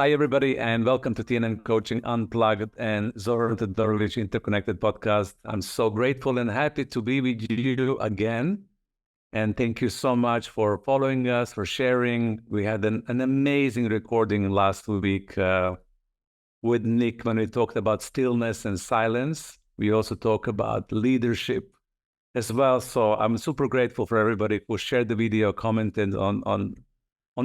Hi, everybody, and welcome to TNMCoaching Unplugged and Zoran Todorovic Interconnected Podcast. I'm so grateful and happy to be with you again. And thank you so much for following us, for sharing. We had an amazing recording last week with Nick when we talked about stillness and silence. We also talk about leadership as well. So I'm super grateful for everybody who shared the video, commented on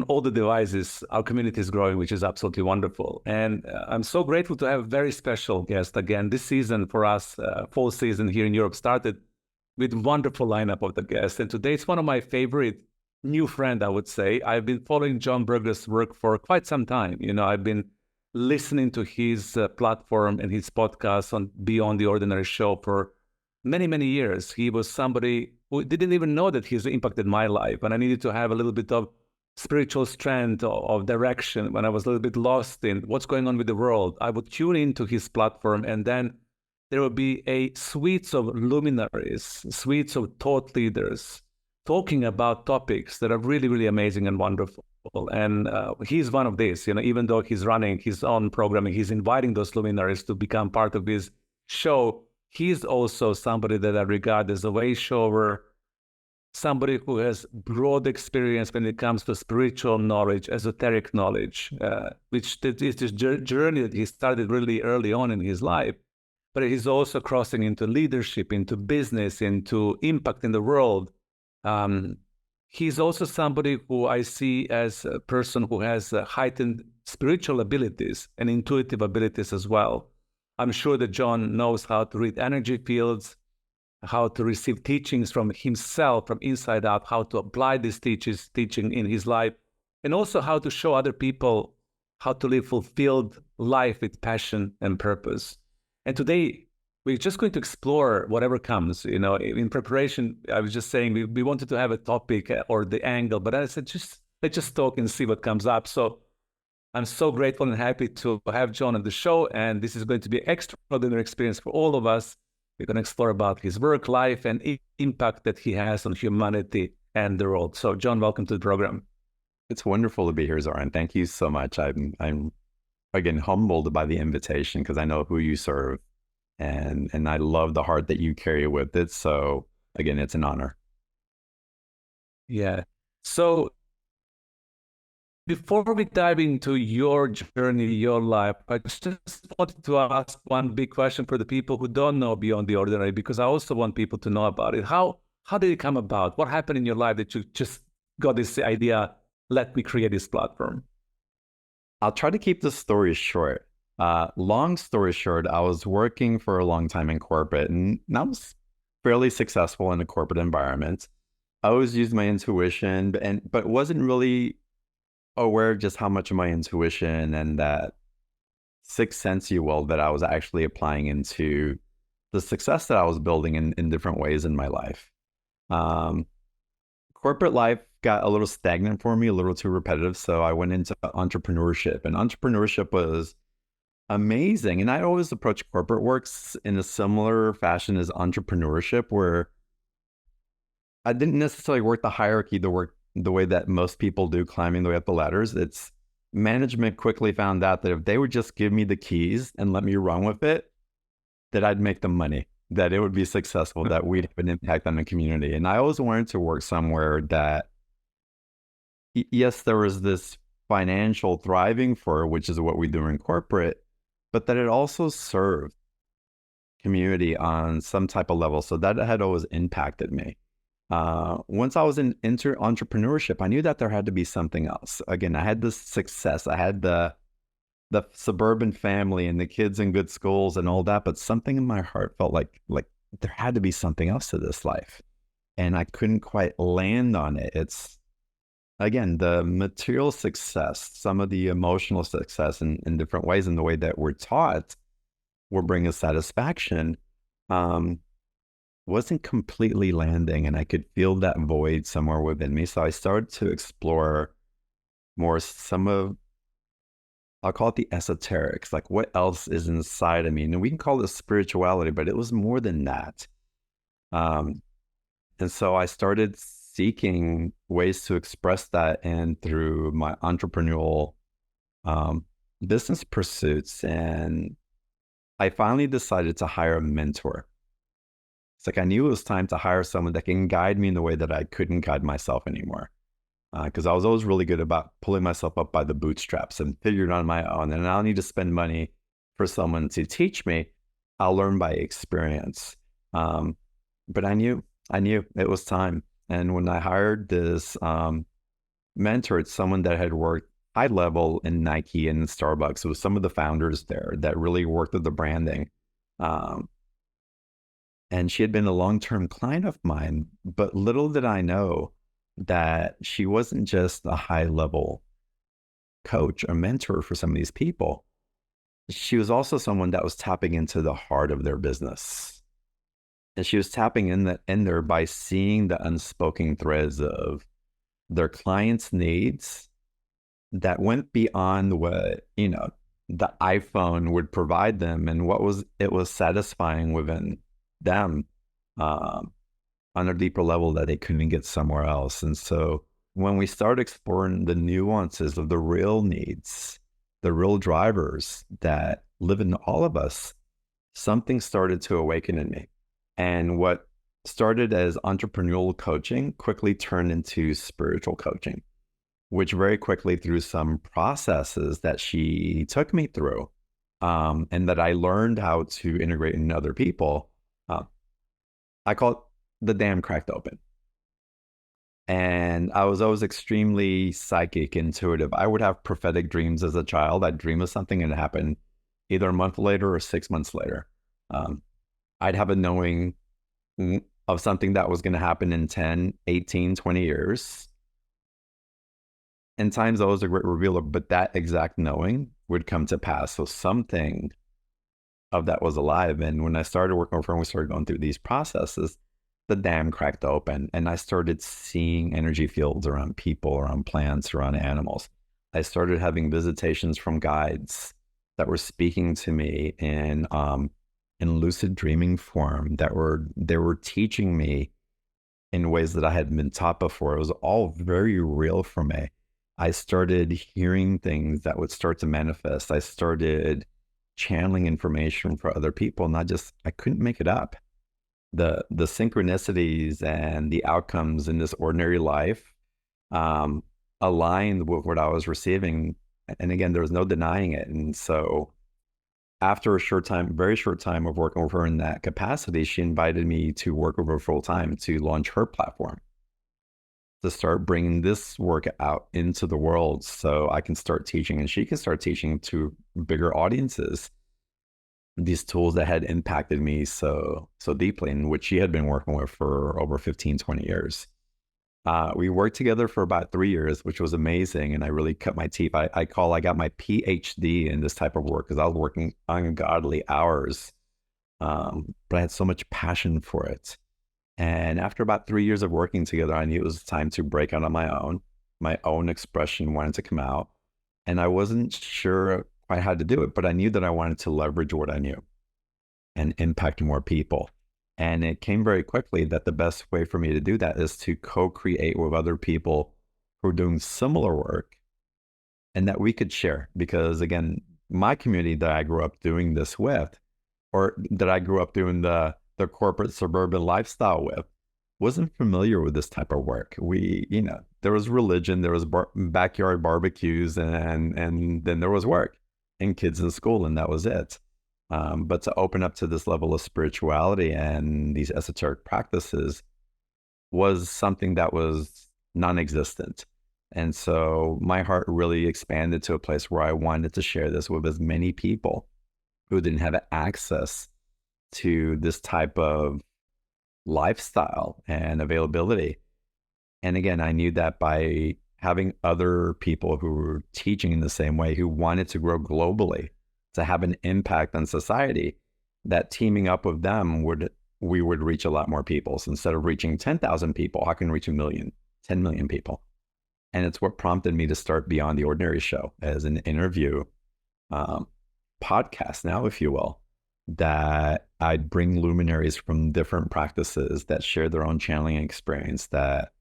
all the devices. Our community is growing, which is absolutely wonderful. And I'm so grateful to have a very special guest again. This season for us, fall season here in Europe, started with wonderful lineup of the guests. And today it's one of my favorite new friend, I would say. I've been following John Burgos' work for quite some time. I've been listening to his platform and his podcast on Beyond the Ordinary Show for many, many years. He was somebody who didn't even know that he's impacted my life. And I needed to have a little bit of spiritual strength of direction when I was a little bit lost in what's going on with the world. I would tune into his platform, and then there would be a suites of luminaries, suites of thought leaders talking about topics that are really, really amazing and wonderful. And he's one of these, even though he's running his own programming, he's inviting those luminaries to become part of his show. He's also somebody that I regard as a way shower, somebody who has broad experience when it comes to spiritual knowledge, esoteric knowledge, which is this journey that he started really early on in his life. But he's also crossing into leadership, into business, into impact in the world. He's also somebody who I see as a person who has heightened spiritual abilities and intuitive abilities as well. I'm sure that John knows how to read energy fields, how to receive teachings from himself, from inside out, how to apply these teaching in his life, and also how to show other people how to live fulfilled life with passion and purpose. And today, we're just going to explore whatever comes. In preparation, I was just saying we wanted to have a topic or the angle, but I said, let's just talk and see what comes up. So I'm so grateful and happy to have John on the show, and this is going to be an extraordinary experience for all of us. We're going to explore about his work, life, and impact that he has on humanity and the world. So, John, welcome to the program. It's wonderful to be here, Zoran. Thank you so much. I'm again humbled by the invitation because I know who you serve, and I love the heart that you carry with it. So, again, it's an honor. Yeah. So, before we dive into your journey, your life, I just wanted to ask one big question for the people who don't know Beyond the Ordinary, because I also want people to know about it. How did it come about? What happened in your life that you just got this idea, let me create this platform? I'll try to keep the story short. Long story short, I was working for a long time in corporate, and I was fairly successful in a corporate environment. I always used my intuition, but wasn't really aware of just how much of my intuition and that sixth sense, you will, that I was actually applying into the success that I was building in different ways in my life. Corporate life got a little stagnant for me, a little too repetitive. So I went into entrepreneurship, and entrepreneurship was amazing. And I always approach corporate works in a similar fashion as entrepreneurship, where I didn't necessarily work the hierarchy, the way that most people do, climbing the way up the ladders. It's management quickly found out that if they would just give me the keys and let me run with it, that I'd make the money, that it would be successful, that we'd have an impact on the community. And I always wanted to work somewhere that, yes, there was this financial thriving for, which is what we do in corporate, but that it also served community on some type of level. So that had always impacted me. Once I was in entrepreneurship, I knew that there had to be something else. Again, I had this success. I had the suburban family and the kids in good schools and all that, but something in my heart felt like there had to be something else to this life. And I couldn't quite land on it. It's, again, the material success, some of the emotional success in different ways, in the way that we're taught will bring us satisfaction. Wasn't completely landing, and I could feel that void somewhere within me. So I started to explore more some of, I'll call it the esoterics, like what else is inside of me. And we can call it spirituality, but it was more than that. And so I started seeking ways to express that, and through my entrepreneurial business pursuits, and I finally decided to hire a mentor. It's like I knew it was time to hire someone that can guide me in the way that I couldn't guide myself anymore. Because I was always really good about pulling myself up by the bootstraps and figuring it on my own. And I don't need to spend money for someone to teach me. I'll learn by experience. But I knew it was time. And when I hired this mentor, it's someone that had worked high level in Nike and Starbucks. It was some of the founders there that really worked with the branding. And she had been a long-term client of mine, but little did I know that she wasn't just a high-level coach or mentor for some of these people. She was also someone that was tapping into the heart of their business. And she was tapping in there by seeing the unspoken threads of their clients' needs that went beyond what, the iPhone would provide them and what it was satisfying within them on a deeper level that they couldn't get somewhere else. And so when we start exploring the nuances of the real needs, the real drivers that live in all of us, something started to awaken in me. And what started as entrepreneurial coaching quickly turned into spiritual coaching, which very quickly, through some processes that she took me through, and that I learned how to integrate in other people, I call it the dam cracked open. And I was always extremely psychic, intuitive. I would have prophetic dreams as a child. I'd dream of something and it happened either a month later or 6 months later. I'd have a knowing of something that was going to happen in 10, 18, 20 years. And times I was a great revealer, but that exact knowing would come to pass. So something of that was alive. And when I started working with her and we started going through these processes, the dam cracked open and I started seeing energy fields around people, around plants, around animals. I started having visitations from guides that were speaking to me in lucid dreaming form, they were teaching me in ways that I hadn't been taught before. It was all very real for me. I started hearing things that would start to manifest. I started channeling information for other people, I couldn't make it up. The synchronicities and the outcomes in this ordinary life aligned with what I was receiving. And again, there was no denying it. And so after very short time of working with her in that capacity, she invited me to work with her full time to launch her platform, to start bringing this work out into the world so I can start teaching and she can start teaching to bigger audiences these tools that had impacted me so deeply, and which she had been working with for over 15, 20 years. We worked together for about 3 years, which was amazing. And I really cut my teeth. I got my PhD in this type of work because I was working ungodly hours. But I had so much passion for it. And after about 3 years of working together, I knew it was time to break out on my own. My own expression wanted to come out. And I wasn't sure quite how to do it, but I knew that I wanted to leverage what I knew and impact more people. And it came very quickly that the best way for me to do that is to co-create with other people who are doing similar work and that we could share. Because again, my community that I grew up doing this with, or that I grew up doing the corporate suburban lifestyle with, wasn't familiar with this type of work. There was religion, there was backyard barbecues, and then there was work and kids in school, and that was it. But to open up to this level of spirituality and these esoteric practices was something that was non-existent. And so my heart really expanded to a place where I wanted to share this with as many people who didn't have access to this type of lifestyle and availability. And again, I knew that by having other people who were teaching in the same way, who wanted to grow globally, to have an impact on society, that teaming up with them we would reach a lot more people. So instead of reaching 10,000 people, how can we reach 1 million, 10 million people? And it's what prompted me to start Beyond the Ordinary Show as an interview podcast now, if you will, that I'd bring luminaries from different practices that share their own channeling experience, that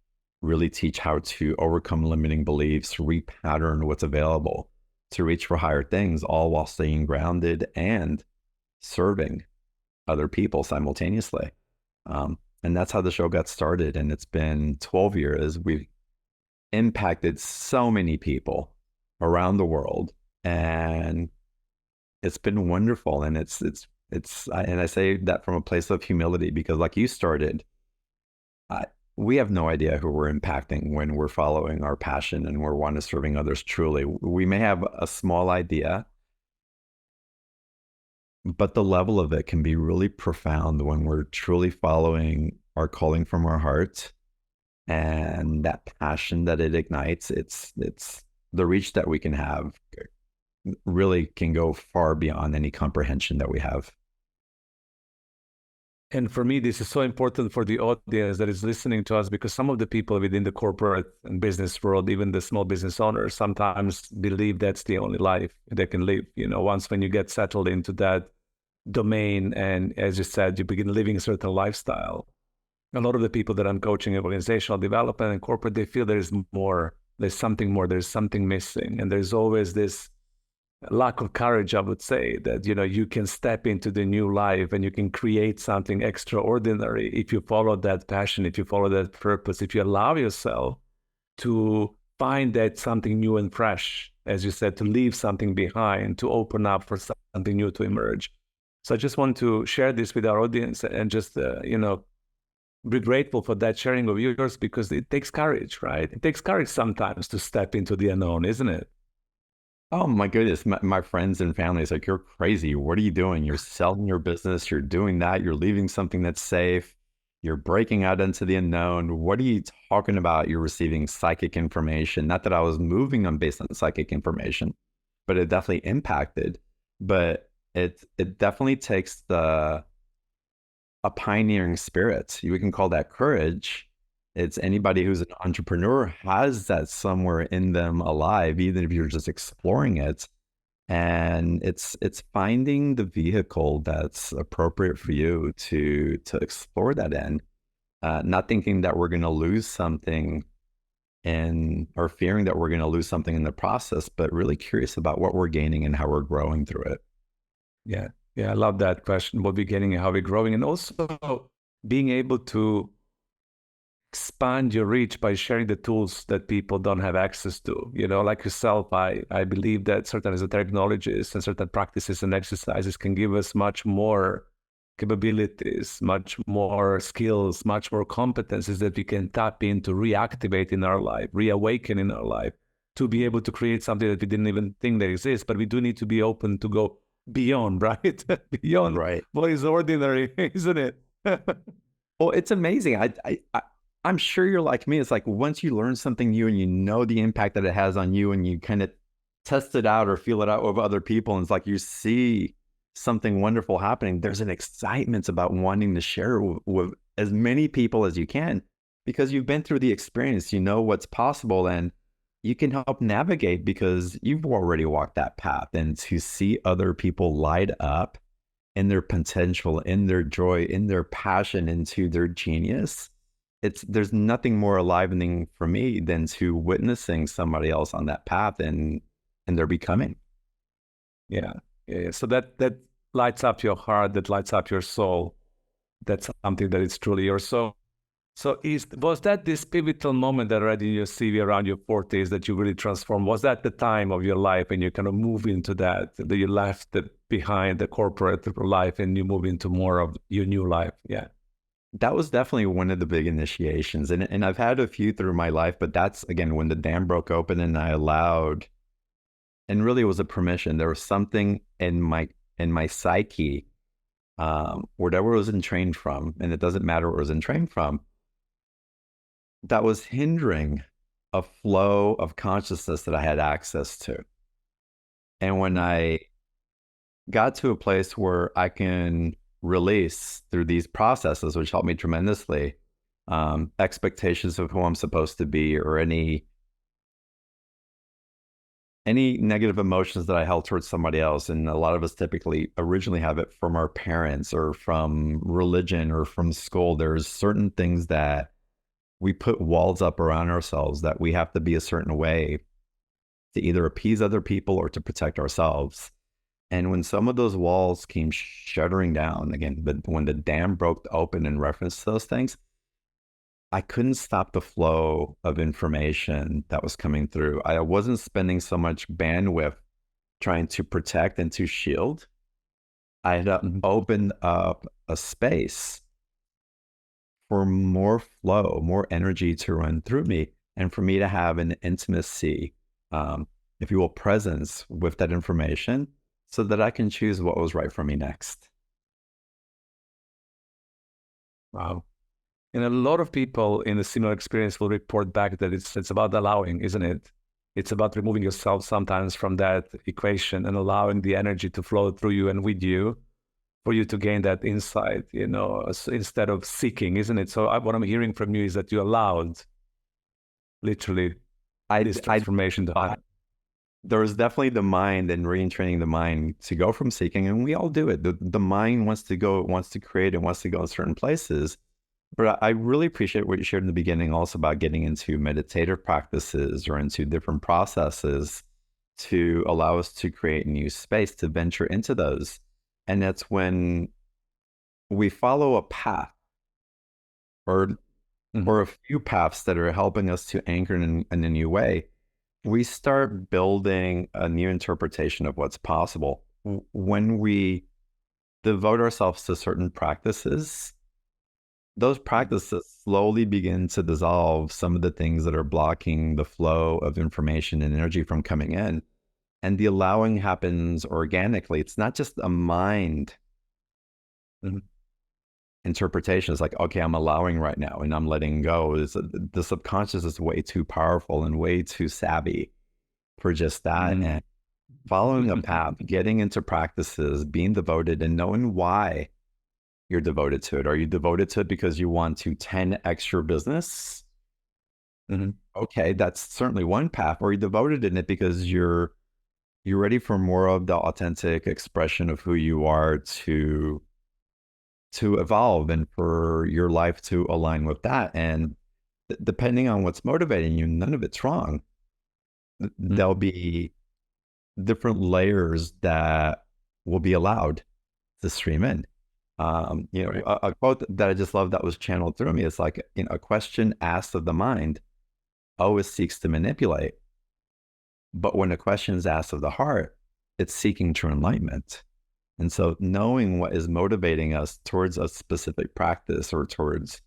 really teach how to overcome limiting beliefs, repattern what's available to reach for higher things, all while staying grounded and serving other people simultaneously. And that's how the show got started. And it's been 12 years. We've impacted so many people around the world, and it's been wonderful. And and I say that from a place of humility, because like you started, we have no idea who we're impacting when we're following our passion and we're one to serving others truly. We may have a small idea, but the level of it can be really profound when we're truly following our calling from our heart, and that passion that it ignites. It's the reach that we can have really can go far beyond any comprehension that we have. And for me, this is so important for the audience that is listening to us, because some of the people within the corporate and business world, even the small business owners, sometimes believe that's the only life they can live. Once when you get settled into that domain, and as you said, you begin living a certain lifestyle. A lot of the people that I'm coaching in organizational development and corporate, they feel there's more, there's something more, there's something missing. And there's always this lack of courage, I would say, that, you can step into the new life and you can create something extraordinary if you follow that passion, if you follow that purpose, if you allow yourself to find that something new and fresh, as you said, to leave something behind, to open up for something new to emerge. So I just want to share this with our audience and just, be grateful for that sharing of yours, because it takes courage, right? It takes courage sometimes to step into the unknown, isn't it? Oh my goodness. My friends and family is like, you're crazy. What are you doing? You're selling your business. You're doing that. You're leaving something that's safe. You're breaking out into the unknown. What are you talking about? You're receiving psychic information. Not that I was moving them based on psychic information, but it definitely impacted. But it definitely takes a pioneering spirit. We can call that courage. It's anybody who's an entrepreneur has that somewhere in them alive, even if you're just exploring it. And it's finding the vehicle that's appropriate for you to explore that in, not thinking that we're going to lose something or fearing that we're going to lose something in the process, but really curious about what we're gaining and how we're growing through it. Yeah. Yeah, I love that question. What we're getting and how we're growing, and also being able to expand your reach by sharing the tools that people don't have access to. Like yourself, I believe that certain esoteric knowledges and certain practices and exercises can give us much more capabilities, much more skills, much more competencies that we can tap into, reactivate in our life, reawaken in our life, to be able to create something that we didn't even think that exists. But we do need to be open to go beyond, right? Beyond what is ordinary, isn't it? Well, it's amazing. I'm sure you're like me. It's like once you learn something new and you know the impact that it has on you, and you kind of test it out or feel it out with other people, and it's like you see something wonderful happening, there's an excitement about wanting to share with as many people as you can, because you've been through the experience, you know what's possible, and you can help navigate because you've already walked that path. And to see other people light up in their potential, in their joy, in their passion, into their genius, there's nothing more enlivening for me than to witnessing somebody else on that path and their becoming. Yeah. So that lights up your heart, that lights up your soul. That's something that is truly yours. So was that this pivotal moment that already in your CV around your 40s that you really transformed? Was that the time of your life and you kind of move into that you left behind the corporate life and you move into more of your new life? Yeah. That was definitely one of the big initiations. And I've had a few through my life, but that's, again, when the dam broke open and I allowed, and really it was a permission. There was something in my psyche, whatever it was entrained from, and it doesn't matter what it was entrained from, that was hindering a flow of consciousness that I had access to. And when I got to a place where I can release through these processes, which helped me tremendously, expectations of who I'm supposed to be, or any negative emotions that I held towards somebody else. And a lot of us typically originally have it from our parents or from religion or from school. There's certain things that we put walls up around ourselves, that we have to be a certain way to either appease other people or to protect ourselves. And when some of those walls came shuddering down, again, but when the dam broke open in reference to those things, I couldn't stop the flow of information that was coming through. I wasn't spending so much bandwidth trying to protect and to shield. I had opened up a space for more flow, more energy to run through me, and for me to have an intimacy, if you will, presence with that information so that I can choose what was right for me next. Wow. And a lot of people in a similar experience will report back that it's about allowing, isn't it? It's about removing yourself sometimes from that equation and allowing the energy to flow through you and with you for you to gain that insight, instead of seeking, isn't it? So what I'm hearing from you is that you allowed literally this transformation to happen. There's definitely the mind and retraining the mind to go from seeking, and we all do it. The mind wants to go, wants to create, and wants to go in certain places. But I really appreciate what you shared in the beginning also about getting into meditative practices or into different processes to allow us to create new space to venture into those. And that's when we follow a path or a few paths that are helping us to anchor in a new way. We start building a new interpretation of what's possible. When we devote ourselves to certain practices, those practices slowly begin to dissolve some of the things that are blocking the flow of information and energy from coming in. And the allowing happens organically. It's not just a mind interpretation. It's like, okay, I'm allowing right now and I'm letting go. The subconscious is way too powerful and way too savvy for just that. And following a path, getting into practices, being devoted and knowing why you're devoted to it. Are you devoted to it because you want to 10x your business? Okay, that's certainly one path. Or are you devoted in it because you're ready for more of the authentic expression of who you are to evolve and for your life to align with that? And depending on what's motivating you, none of it's wrong. There'll be different layers that will be allowed to stream in. A quote that I just love that was channeled through me is like, a question asked of the mind always seeks to manipulate. But when a question is asked of the heart, it's seeking true enlightenment. And so knowing what is motivating us towards a specific practice or towards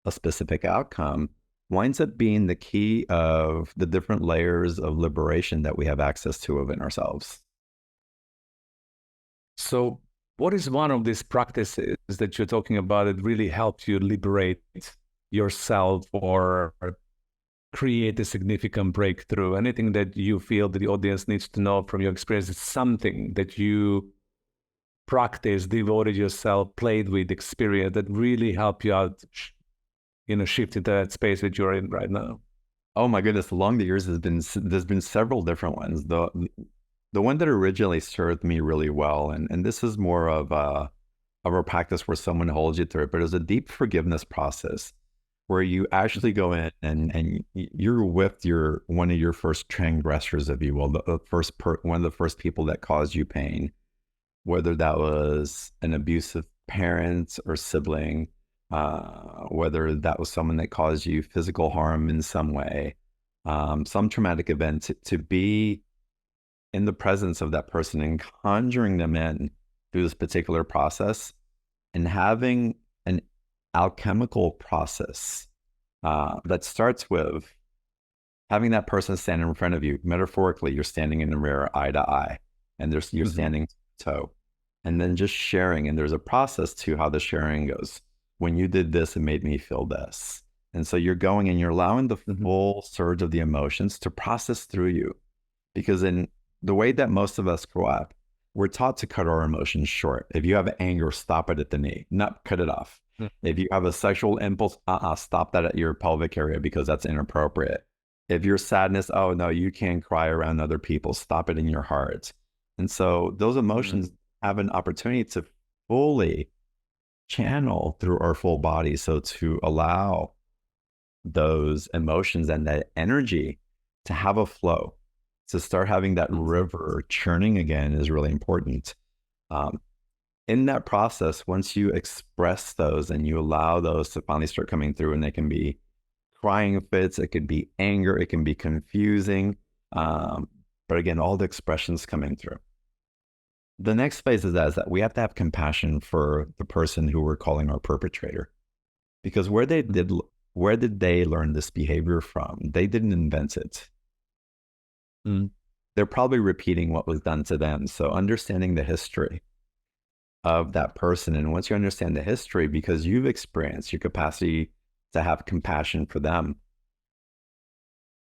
a specific outcome winds up being the key of the different layers of liberation that we have access to within ourselves. So what is one of these practices that you're talking about that really helped you liberate yourself or create a significant breakthrough? Anything that you feel that the audience needs to know from your experience is something that you practiced, devoted yourself, played with, experience that really helped you out, shift into that space that you're in right now? Oh my goodness, along the years, there's been several different ones. The one that originally served me really well, and this is more of a practice where someone holds you through it, but it was a deep forgiveness process where you actually go in and you're with one of your first transgressors, if you will, one of the first people that caused you pain, whether that was an abusive parent or sibling, whether that was someone that caused you physical harm in some way, some traumatic event, to be in the presence of that person and conjuring them in through this particular process and having an alchemical process that starts with having that person stand in front of you. Metaphorically, you're standing in the mirror eye to eye, and you're standing toe, and then just sharing. And there's a process to how the sharing goes. When you did this, it made me feel this. And so you're going and you're allowing the full surge of the emotions to process through you. Because in the way that most of us grow up, we're taught to cut our emotions short. If you have anger, stop it at the knee, not cut it off. If you have a sexual impulse, stop that at your pelvic area because that's inappropriate. If you're sadness, oh no, you can't cry around other people, stop it in your heart. And so those emotions have an opportunity to fully channel through our full body. So to allow those emotions and that energy to have a flow, to start having that river churning again is really important. In that process, once you express those and you allow those to finally start coming through, and they can be crying fits, it could be anger, it can be confusing. But again, all the expressions coming through. The next phase is that we have to have compassion for the person who we're calling our perpetrator, because where did they learn this behavior from? They didn't invent it. They're probably repeating what was done to them. So understanding the history of that person, and once you understand the history, because you've experienced your capacity to have compassion for them,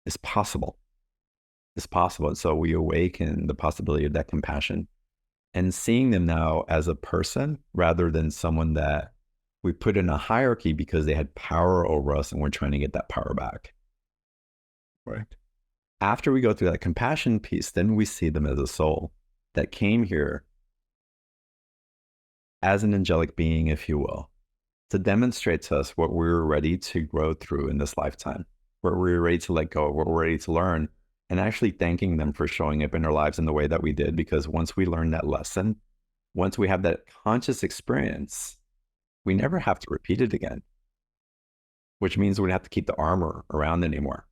is possible. It's possible. And so we awaken the possibility of that compassion and seeing them now as a person rather than someone that we put in a hierarchy because they had power over us and we're trying to get that power back. Right. After we go through that compassion piece, then we see them as a soul that came here as an angelic being, if you will, to demonstrate to us what we're ready to grow through in this lifetime, what we're ready to let go, what we're ready to learn, and actually thanking them for showing up in our lives in the way that we did. Because once we learn that lesson, once we have that conscious experience, we never have to repeat it again, which means we don't have to keep the armor around anymore,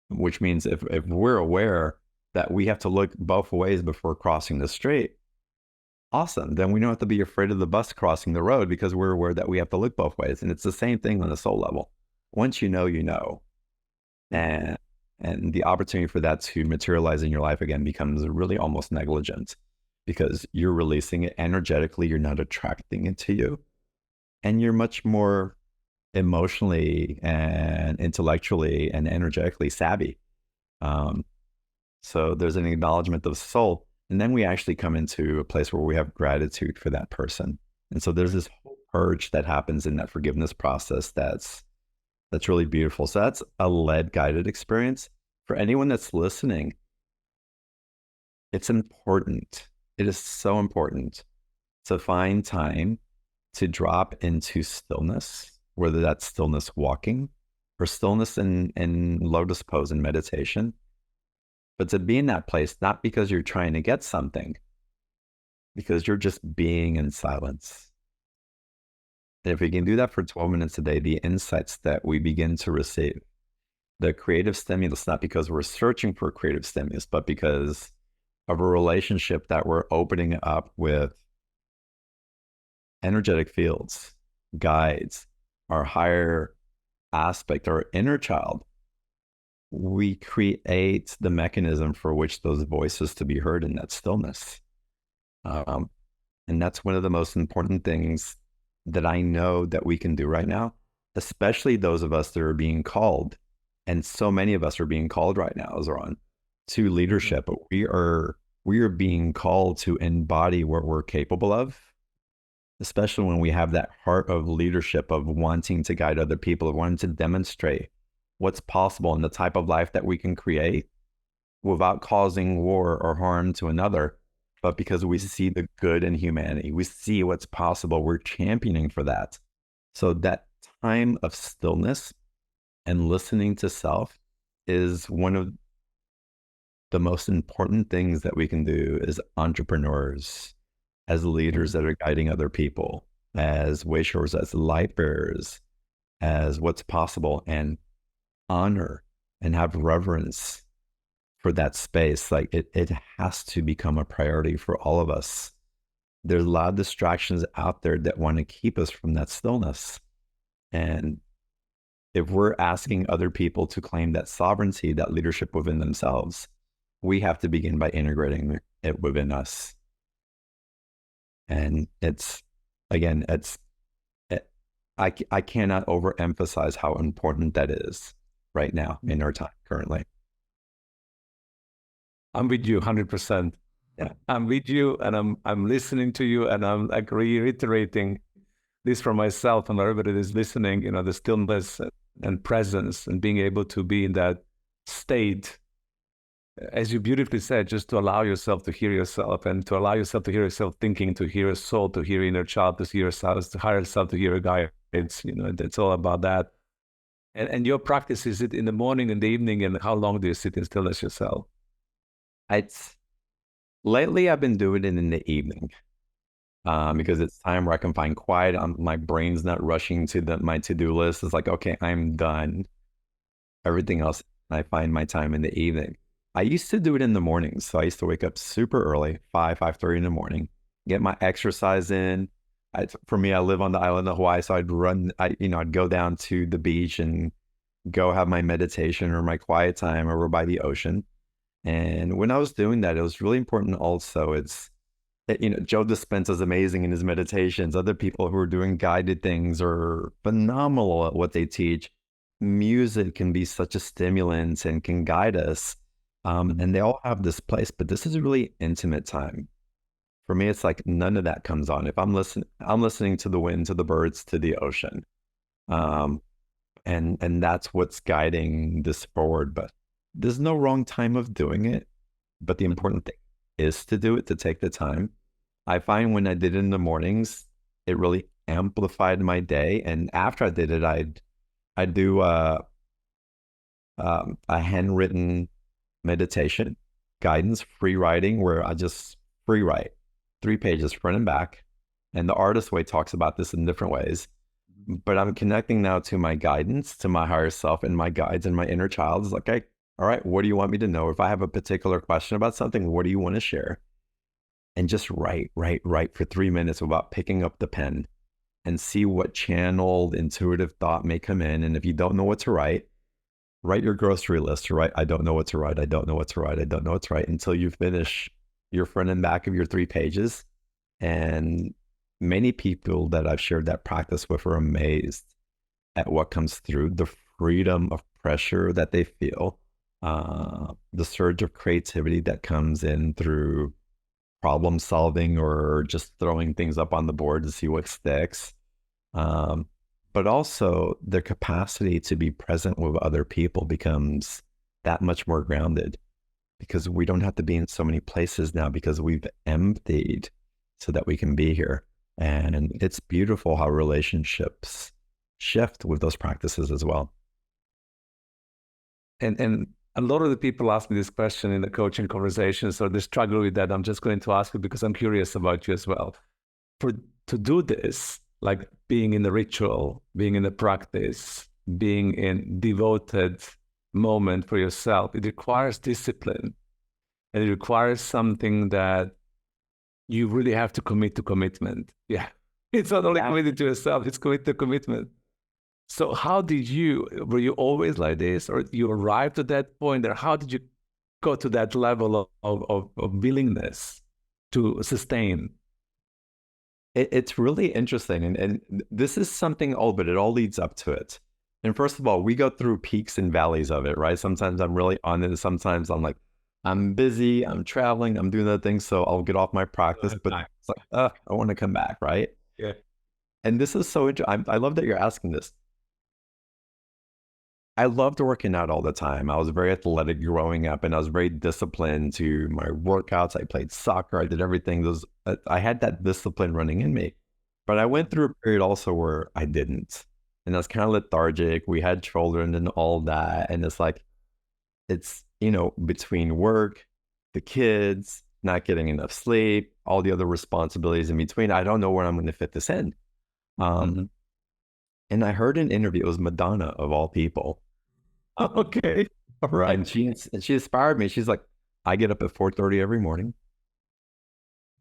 which means if we're aware that we have to look both ways before crossing the street, awesome. Then we don't have to be afraid of the bus crossing the road because we're aware that we have to look both ways. And it's the same thing on the soul level. Once you know, you know. And the opportunity for that to materialize in your life again becomes really almost negligent because you're releasing it energetically. You're not attracting it to you. And you're much more emotionally and intellectually and energetically savvy. So there's an acknowledgement of soul. And then we actually come into a place where we have gratitude for that person. And so there's this whole purge that happens in that forgiveness process that's really beautiful. So that's a lead guided experience. For anyone that's listening, it's important. It is so important to find time to drop into stillness, whether that's stillness walking or stillness in lotus pose and meditation. But to be in that place, not because you're trying to get something, because you're just being in silence. And if we can do that for 12 minutes a day, the insights that we begin to receive, the creative stimulus, not because we're searching for creative stimulus, but because of a relationship that we're opening up with energetic fields, guides, our higher aspect, our inner child, we create the mechanism for which those voices to be heard in that stillness. And that's one of the most important things that I know that we can do right now, especially those of us that are being called. And so many of us are being called right now, Zoran, to leadership. But we are being called to embody what we're capable of, especially when we have that heart of leadership, of wanting to guide other people, of wanting to demonstrate what's possible in the type of life that we can create without causing war or harm to another. But because we see the good in humanity, we see what's possible, we're championing for that. So that time of stillness and listening to self is one of the most important things that we can do as entrepreneurs, as leaders that are guiding other people, as way showers, as light bearers, as what's possible, and honor and have reverence for that space. Like it has to become a priority for all of us. There's a lot of distractions out there that want to keep us from that stillness. And if we're asking other people to claim that sovereignty, that leadership within themselves, we have to begin by integrating it within us. And I cannot overemphasize how important that is right now in our time currently. I'm with you 100%. Yeah. I'm with you, and I'm listening to you, and I'm like reiterating this for myself and everybody that's listening, the stillness and presence and being able to be in that state, as you beautifully said, just to allow yourself to hear yourself, and to allow yourself to hear yourself thinking, to hear your soul, to hear your inner child, to hear yourself, to higher self, to hear your guides. It's all about that. And your practice, is it in the morning, in the evening, and how long do you sit in stillness yourself? It's lately I've been doing it in the evening because it's time where I can find quiet. My brain's not rushing to my to-do list. It's like, okay, I'm done. Everything else, I find my time in the evening. I used to do it in the mornings. So I used to wake up super early, 5:30 in the morning, get my exercise in. For me, I live on the island of Hawaii, so I'd go down to the beach and go have my meditation or my quiet time over by the ocean. And when I was doing that, it was really important also. Joe Dispenza is amazing in his meditations. Other people who are doing guided things are phenomenal at what they teach. Music can be such a stimulant and can guide us. And they all have this place, but this is a really intimate time. For me, it's like none of that comes on. If I'm listening to the wind, to the birds, to the ocean. And that's what's guiding this forward. But there's no wrong time of doing it. But the important thing is to do it, to take the time. I find when I did it in the mornings, it really amplified my day. And after I did it, I'd do a handwritten meditation, guidance, free writing, where I just free write 3 pages front and back. And the artist way talks about this in different ways. But I'm connecting now to my guidance, to my higher self and my guides and my inner child. It's like, okay, all right, what do you want me to know? If I have a particular question about something, what do you want to share? And just write for 3 minutes without picking up the pen and see what channeled intuitive thought may come in. And if you don't know what to write your grocery list, right? I don't know what to write. I don't know what to write. I don't know what to write until you finish your front and back of your 3 pages. And many people that I've shared that practice with are amazed at what comes through, the freedom of pressure that they feel, the surge of creativity that comes in through problem solving or just throwing things up on the board to see what sticks. But also the capacity to be present with other people becomes that much more grounded because we don't have to be in so many places now because we've emptied so that we can be here. And it's beautiful how relationships shift with those practices as well. And a lot of the people ask me this question in the coaching conversations, or they struggle with that. I'm just going to ask you because I'm curious about you as well. To do this, like being in the ritual, being in the practice, being in devoted moment for yourself, it requires discipline. And it requires something that you really have to commit to commitment. Yeah. It's not only committed to yourself, it's committed to commitment. So were you always like this, or you arrived at that point, or how did you go to that level of willingness to sustain? It's really interesting. And this is something but it all leads up to it. And first of all, we go through peaks and valleys of it, right? Sometimes I'm really on it. Sometimes I'm like, I'm busy, I'm traveling, I'm doing other things. So I'll get off my practice, but it's like, I want to come back, right? Yeah. And this is so interesting. I love that you're asking this. I loved working out all the time. I was very athletic growing up and I was very disciplined to my workouts. I played soccer. I did everything. I had that discipline running in me. But I went through a period also where I didn't. And I was kind of lethargic. We had children and all that. And it's like, between work, the kids, not getting enough sleep, all the other responsibilities in between, I don't know where I'm going to fit this in. And I heard an interview, it was Madonna of all people. Okay. All right. And she inspired me. She's like, I get up at 4:30 every morning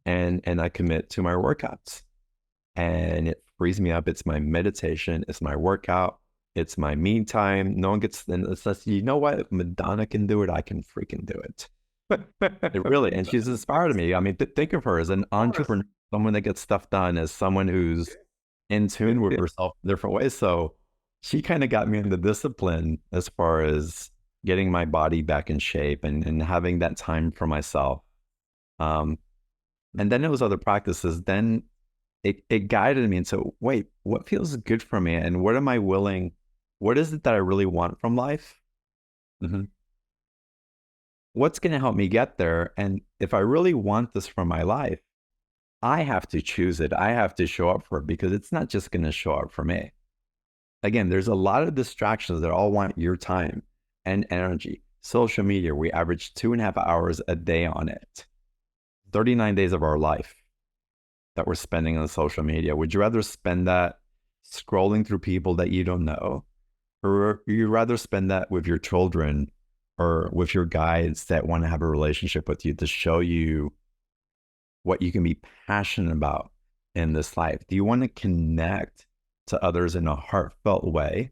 and I commit to my workouts. And it frees me up. It's my meditation. It's my workout. It's my me time. No one gets, and it's just, you know what? If Madonna can do it, I can freaking do it. It really, and she's inspired me. I mean, think of her as an entrepreneur, someone that gets stuff done, as someone who's in tune with herself in different ways. So she kind of got me into discipline as far as getting my body back in shape and having that time for myself. And then it was other practices. Then it guided me into, wait, what feels good for me? And what am I willing? What is it that I really want from life? What's going to help me get there? And if I really want this from my life, I have to choose it. I have to show up for it because it's not just going to show up for me. Again, there's a lot of distractions that all want your time and energy. social media, we average 2.5 hours a day on it. 39 days of our life that we're spending on social media. Would you rather spend that scrolling through people that you don't know? Or would you rather spend that with your children or with your guides that want to have a relationship with you to show you what you can be passionate about in this life? Do you want to connect to others in a heartfelt way?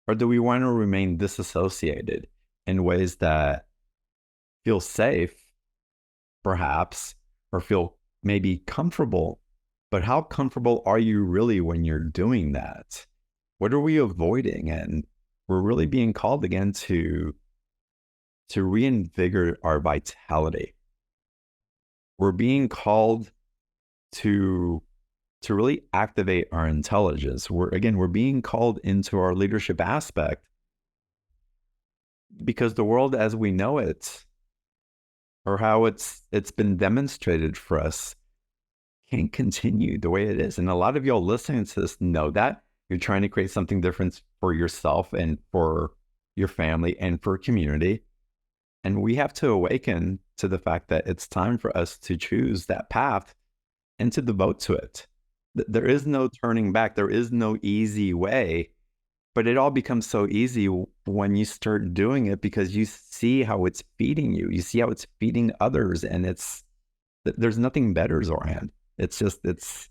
Or do we want to remain disassociated in ways that feel safe, perhaps, or feel maybe comfortable? But how comfortable are you really when you're doing that? What are we avoiding? And we're really being called again to reinvigorate our vitality. We're being called to really activate our intelligence. We're being called into our leadership aspect because the world as we know it, or how it's been demonstrated for us, can't continue the way it is. And a lot of y'all listening to this know that. You're trying to create something different for yourself and for your family and for community. And we have to awaken to the fact that it's time for us to choose that path and to devote to it. There is no turning back. There is no easy way, but it all becomes so easy when you start doing it because you see how it's feeding you. You see how it's feeding others, and there's nothing better, Zoran. It's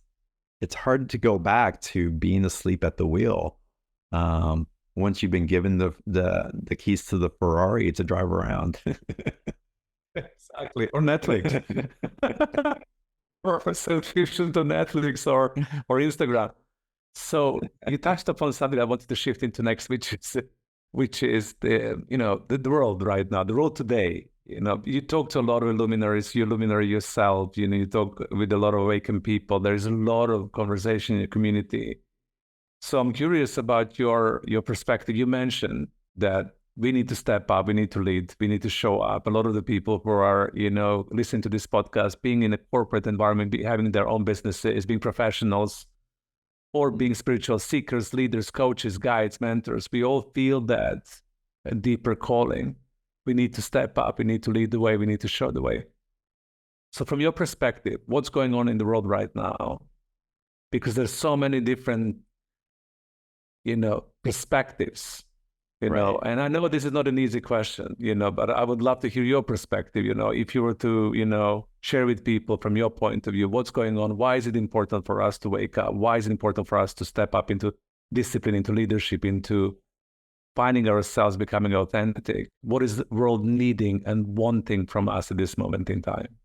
hard to go back to being asleep at the wheel once you've been given the keys to the Ferrari to drive around. Exactly. Or Netflix. Or a subscription to Netflix or Instagram. So you touched upon something I wanted to shift into next, which is the world right now, the world today. You talk to a lot of luminaries, you're a luminary yourself, you talk with a lot of awakened people. There's a lot of conversation in the community. So I'm curious about your perspective. You mentioned that we need to step up, we need to lead, we need to show up. A lot of the people who are, listening to this podcast, being in a corporate environment, having their own businesses, being professionals, or being spiritual seekers, leaders, coaches, guides, mentors, we all feel that a deeper calling. We need to step up, we need to lead the way, we need to show the way. So from your perspective, what's going on in the world right now? Because there's so many different, perspectives, Right. and I know this is not an easy question, but I would love to hear your perspective, if you were to, share with people from your point of view, what's going on? Why is it important for us to wake up? Why is it important for us to step up into discipline, into leadership, into finding ourselves, becoming authentic? What is the world needing and wanting from us at this moment in time?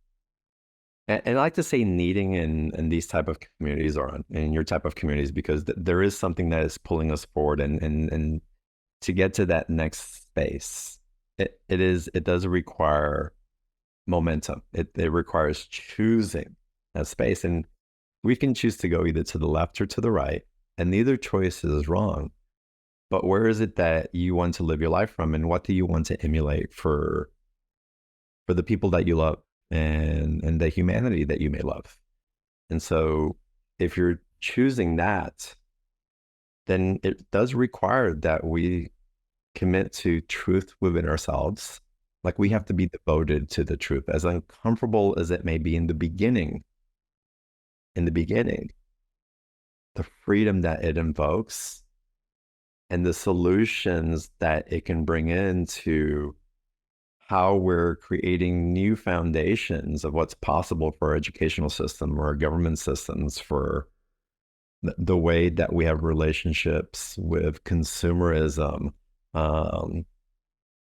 And I like to say needing in these type of communities or in your type of communities, because there is something that is pulling us forward and to get to that next space, it does require momentum. It requires choosing that space. And we can choose to go either to the left or to the right, and neither choice is wrong. But where is it that you want to live your life from, and what do you want to emulate for the people that you love and the humanity that you may love? And so if you're choosing that, then it does require that we commit to truth within ourselves. Like, we have to be devoted to the truth, as uncomfortable as it may be in the beginning. The freedom that it invokes and the solutions that it can bring into how we're creating new foundations of what's possible for our educational system or our government systems, for the way that we have relationships with consumerism,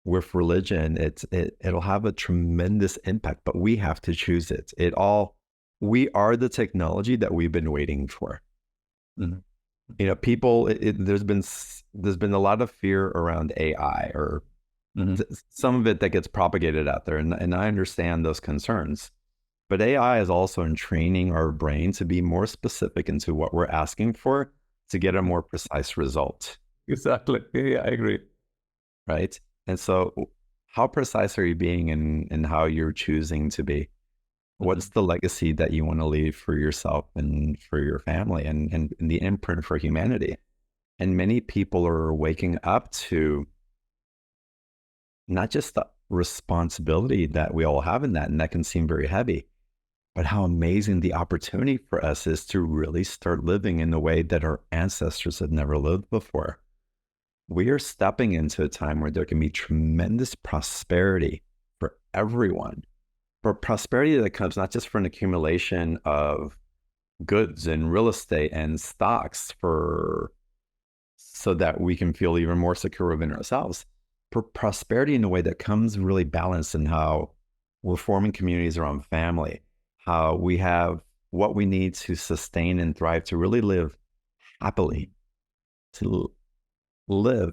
with religion. It'll have a tremendous impact, but we have to choose it. We are the technology that we've been waiting for. Mm-hmm. People, there's been a lot of fear around AI, or some of it that gets propagated out there. And I understand those concerns. But AI is also in training our brain to be more specific into what we're asking for to get a more precise result. Exactly. Yeah, I agree. Right? And so how precise are you being in how you're choosing to be? What's the legacy that you want to leave for yourself and for your family and the imprint for humanity? And many people are waking up to not just the responsibility that we all have in that, and that can seem very heavy, but how amazing the opportunity for us is to really start living in the way that our ancestors have never lived before. We are stepping into a time where there can be tremendous prosperity for everyone, but prosperity that comes not just from an accumulation of goods and real estate and stocks so that we can feel even more secure within ourselves. For prosperity in a way that comes really balanced in how we're forming communities around family, how we have what we need to sustain and thrive, to really live happily, to live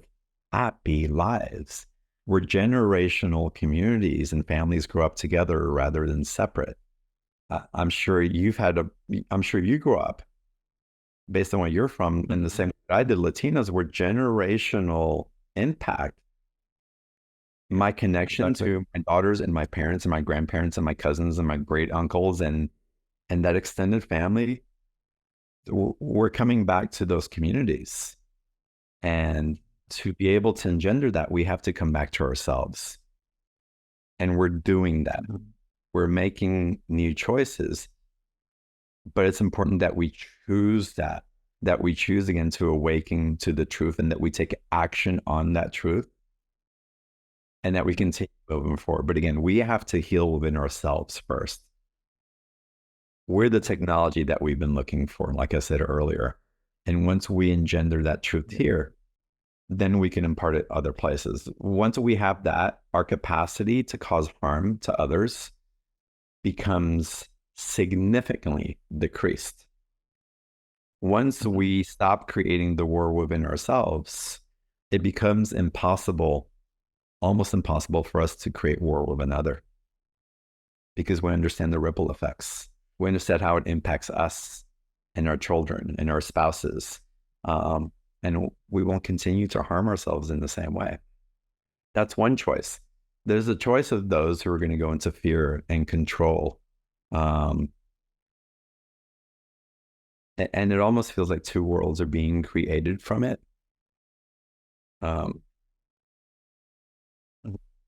happy lives, where generational communities and families grow up together rather than separate. I'm sure you grew up based on where you're from in the same way I did. Latinos were generational impact. My connection to my daughters and my parents and my grandparents and my cousins and my great uncles and that extended family, we're coming back to those communities. And to be able to engender that, we have to come back to ourselves. And we're doing that. We're making new choices. But it's important that we choose that we choose again to awaken to the truth, and that we take action on that truth, and that we continue moving forward. But again, we have to heal within ourselves first. We're the technology that we've been looking for, like I said earlier. And once we engender that truth here, then we can impart it other places. Once we have that, our capacity to cause harm to others becomes significantly decreased. Once we stop creating the war within ourselves, it becomes impossible, almost impossible for us to create war with another, because we understand the ripple effects. We understand how it impacts us and our children and our spouses. And we won't continue to harm ourselves in the same way. That's one choice. There's a choice of those who are going to go into fear and control. And it almost feels like two worlds are being created from it.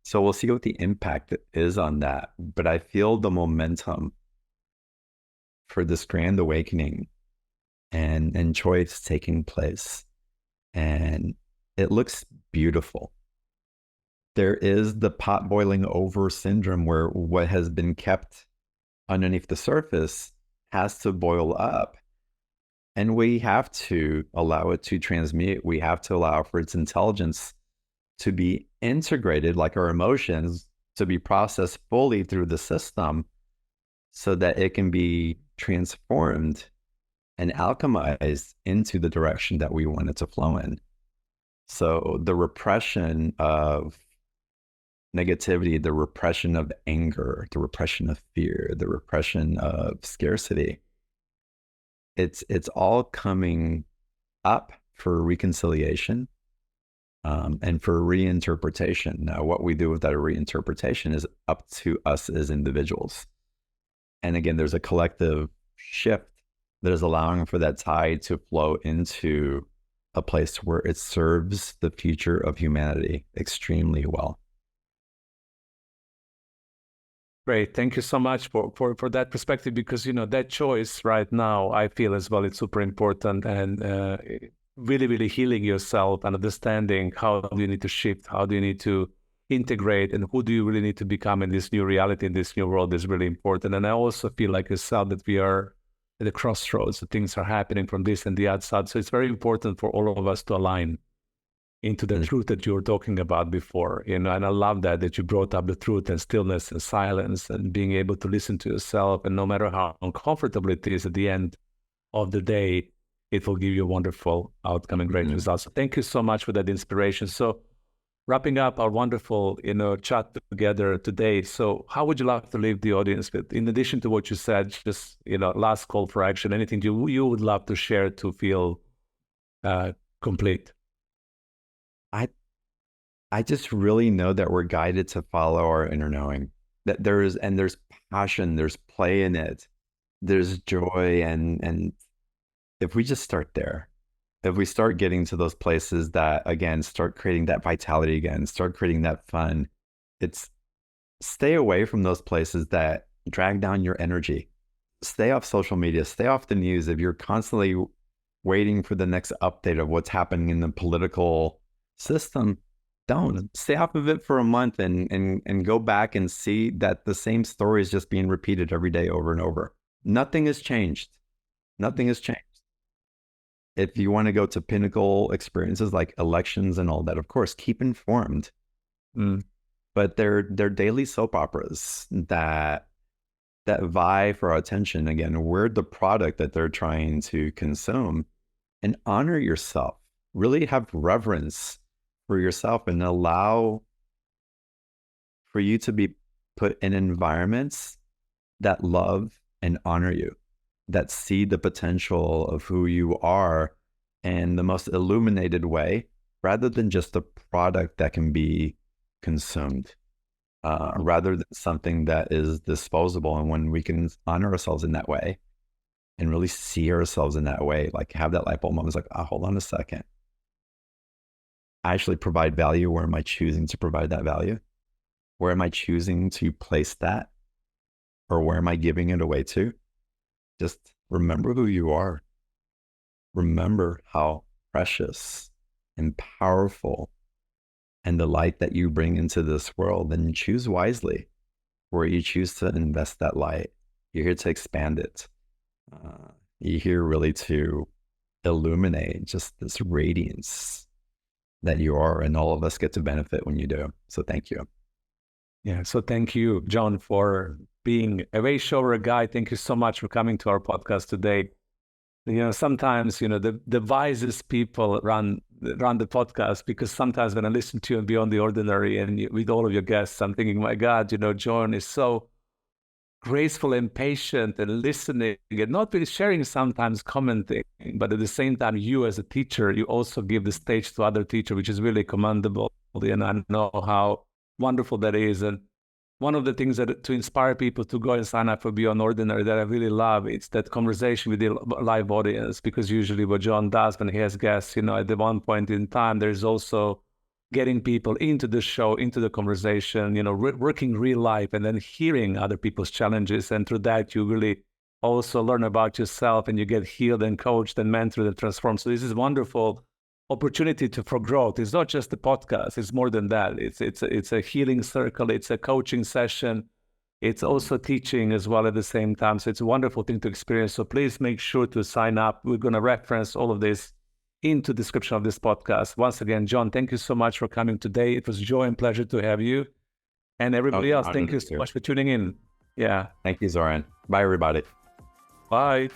So we'll see what the impact is on that. But I feel the momentum for this grand awakening and choice taking place. And it looks beautiful. There is the pot boiling over syndrome, where what has been kept underneath the surface has to boil up. And we have to allow it to transmute. We have to allow for its intelligence to be integrated, like our emotions, to be processed fully through the system, so that it can be transformed and alchemized into the direction that we want it to flow in. So the repression of negativity, the repression of anger, the repression of fear, the repression of scarcity, it's all coming up for reconciliation and for reinterpretation. Now, what we do with that reinterpretation is up to us as individuals. And again, there's a collective shift that is allowing for that tide to flow into a place where it serves the future of humanity extremely well. Great. Thank you so much for that perspective, because, you know, that choice right now, I feel as well, it's super important, and really, really healing yourself and understanding how do you need to shift, how do you need to integrate, and who do you really need to become in this new reality, in this new world, is really important. And I also feel like yourself that we are at the crossroads, that things are happening from this and the outside. So it's very important for all of us to align into the truth that you were talking about before, you know. And I love that you brought up the truth and stillness and silence and being able to listen to yourself. And no matter how uncomfortable it is, at the end of the day, it will give you a wonderful outcome and great results. So thank you so much for that inspiration. So wrapping up our wonderful, you know, chat together today. So how would you like to leave the audience with, in addition to what you said, just, you know, last call for action, anything you would love to share to feel complete? I just really know that we're guided to follow our inner knowing, that there's passion, there's play in it, there's joy. And if we just start there, if we start getting to those places that, again, start creating that vitality again, start creating that fun, It's stay away from those places that drag down your energy. Stay off social media, stay off the news. If you're constantly waiting for the next update of what's happening in the political system, don't. Stay off of it for a month and go back and see that the same story is just being repeated every day over and over. Nothing has changed. Nothing has changed. If you want to go to pinnacle experiences like elections and all that, of course, keep informed. But they're daily soap operas that vie for our attention. Again, we're the product that they're trying to consume. And honor yourself. Really have reverence for yourself and allow for you to be put in environments that love and honor you, that see the potential of who you are in the most illuminated way, rather than just a product that can be consumed, rather than something that is disposable. And when we can honor ourselves in that way and really see ourselves in that way, like have that light bulb moment, it's like, oh, hold on a second. I actually provide value. Where am I choosing to provide that value? Where am I choosing to place that? Or where am I giving it away to? Just remember who you are. Remember how precious and powerful and the light that you bring into this world, and choose wisely where you choose to invest that light. You're here to expand it. You're here really to illuminate just this radiance that you are, and all of us get to benefit when you do. So thank you. Yeah, so thank you, John, for being a very sober guy. Thank you so much for coming to our podcast today. Sometimes, the wisest people run the podcast, because sometimes when I listen to you and Beyond the Ordinary and with all of your guests, I'm thinking, my God, John is so graceful and patient and listening and not really sharing, sometimes commenting, but at the same time, you as a teacher, you also give the stage to other teachers, which is really commendable. And I know how wonderful that is. And one of the things that to inspire people to go and sign up for Beyond Ordinary that I really love, it's that conversation with the live audience, because usually what John does when he has guests, at the one point in time, there's also getting people into the show, into the conversation, working real life, and then hearing other people's challenges. And through that, you really also learn about yourself, and you get healed and coached and mentored and transformed. So this is wonderful opportunity for growth. It's not just a podcast. It's more than that. It's a healing circle. It's a coaching session. It's also teaching as well at the same time. So it's a wonderful thing to experience. So please make sure to sign up. We're going to reference all of this into the description of this podcast. Once again, John, thank you so much for coming today. It was joy and pleasure to have you. And everybody else, thank you so much for tuning in. Yeah. Thank you, Zoran. Bye, everybody. Bye.